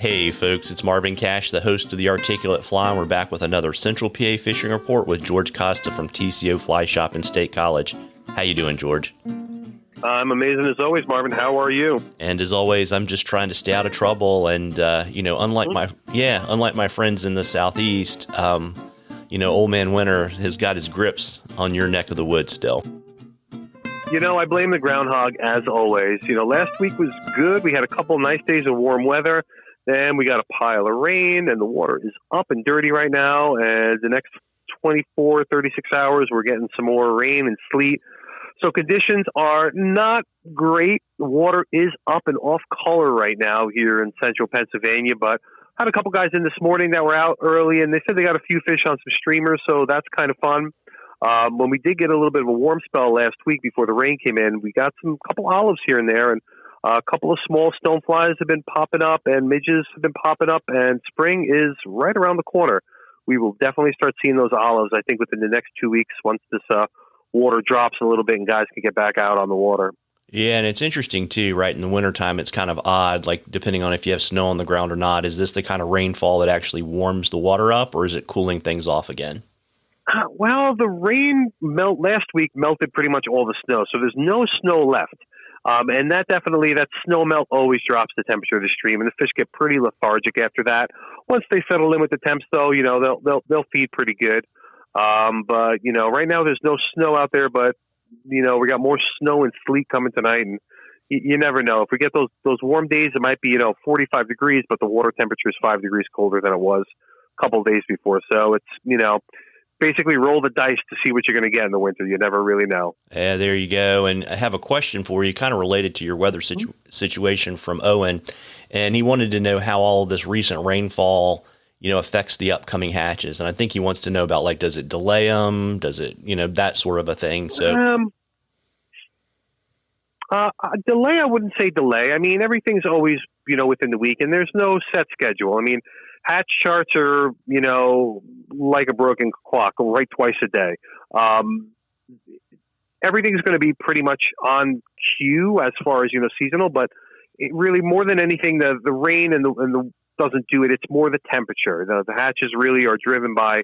Hey folks, it's Marvin Cash, the host of the Articulate Fly, and we're back with another Central PA fishing report with George Costa from TCO Fly Shop in State College. How you doing, George? I'm amazing as always, Marvin. How are you? And as always, I'm just trying to stay out of trouble. And unlike my friends in the Southeast, Old Man Winter has got his grips on your neck of the woods still. I blame the groundhog as always. Last week was good. We had a couple nice days of warm weather. Then we got a pile of rain, and the water is up and dirty right now. And the next 24, 36 hours, we're getting some more rain and sleet. So conditions are not great. The water is up and off color right now here in central Pennsylvania, but I had a couple guys in this morning that were out early, and they said they got a few fish on some streamers, so that's kind of fun. When we did get a little bit of a warm spell last week before the rain came in, we got couple olives here and there, and a couple of small stoneflies have been popping up, and midges have been popping up, and spring is right around the corner. We will definitely start seeing those olives, I think, within the next 2 weeks once this water drops a little bit and guys can get back out on the water. Yeah, and it's interesting, too, right? In the wintertime, it's kind of odd, like depending on if you have snow on the ground or not. Is this the kind of rainfall that actually warms the water up, or is it cooling things off again? Well, the rain last week melted pretty much all the snow, so there's no snow left. And that snow melt always drops the temperature of the stream, and the fish get pretty lethargic after that. Once they settle in with the temps, though, they'll feed pretty good. But right now there's no snow out there, but we got more snow and sleet coming tonight, and you never know. If we get those warm days, it might be 45 degrees, but the water temperature is 5 degrees colder than it was a couple of days before. So it's basically roll the dice to see what you're going to get in the winter. You never really know. Yeah, there you go. And I have a question for you, kind of related to your weather situation from Owen. And he wanted to know how all of this recent rainfall, affects the upcoming hatches. And I think he wants to know about, does it delay them? Does it, that sort of a thing? So, delay, I wouldn't say delay. I mean, everything's always, within the week, and there's no set schedule. I mean, hatch charts are, like a broken clock, right twice a day. Everything's going to be pretty much on cue as far as, seasonal, but it really, more than anything, the rain and the doesn't do it. It's more the temperature. The hatches really are driven by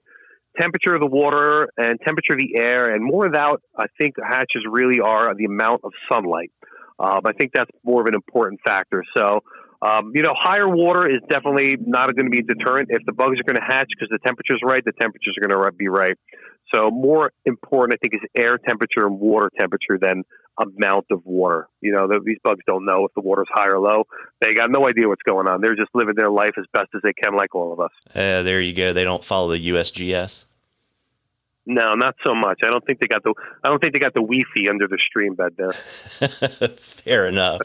temperature of the water and temperature of the air, and more about, I think the hatches really are the amount of sunlight. I think that's more of an important factor. So, higher water is definitely not going to be a deterrent. If the bugs are going to hatch because the temperature's right, the temperature's are going to be right. So more important, I think, is air temperature and water temperature than amount of water. These bugs don't know if the water's high or low. They got no idea what's going on. They're just living their life as best as they can, like all of us. There you go. They don't follow the USGS. No, not so much. I don't think they got the Wi-Fi under the stream bed there. Fair enough.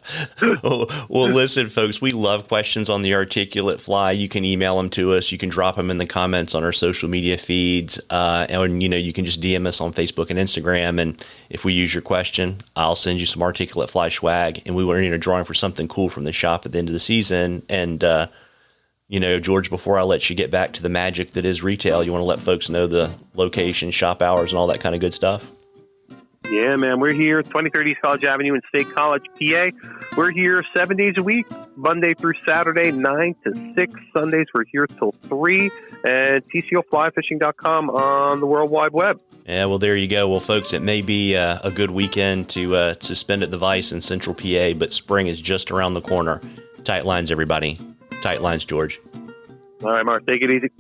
Well, listen, folks, we love questions on the Articulate Fly. You can email them to us. You can drop them in the comments on our social media feeds. And you can just DM us on Facebook and Instagram. And if we use your question, I'll send you some Articulate Fly swag. And we were in a drawing for something cool from the shop at the end of the season. And, George, before I let you get back to the magic that is retail, you want to let folks know the location, shop hours, and all that kind of good stuff? Yeah, man. We're here, 2030 East College Avenue in State College, PA. We're here 7 days a week, Monday through Saturday, 9 to 6. Sundays, we're here till 3. And TCOflyfishing.com on the World Wide Web. Yeah, well, there you go. Well, folks, it may be a good weekend to spend at the Vice in Central PA, but spring is just around the corner. Tight lines, everybody. Tight lines, George. All right, Mark. Take it easy.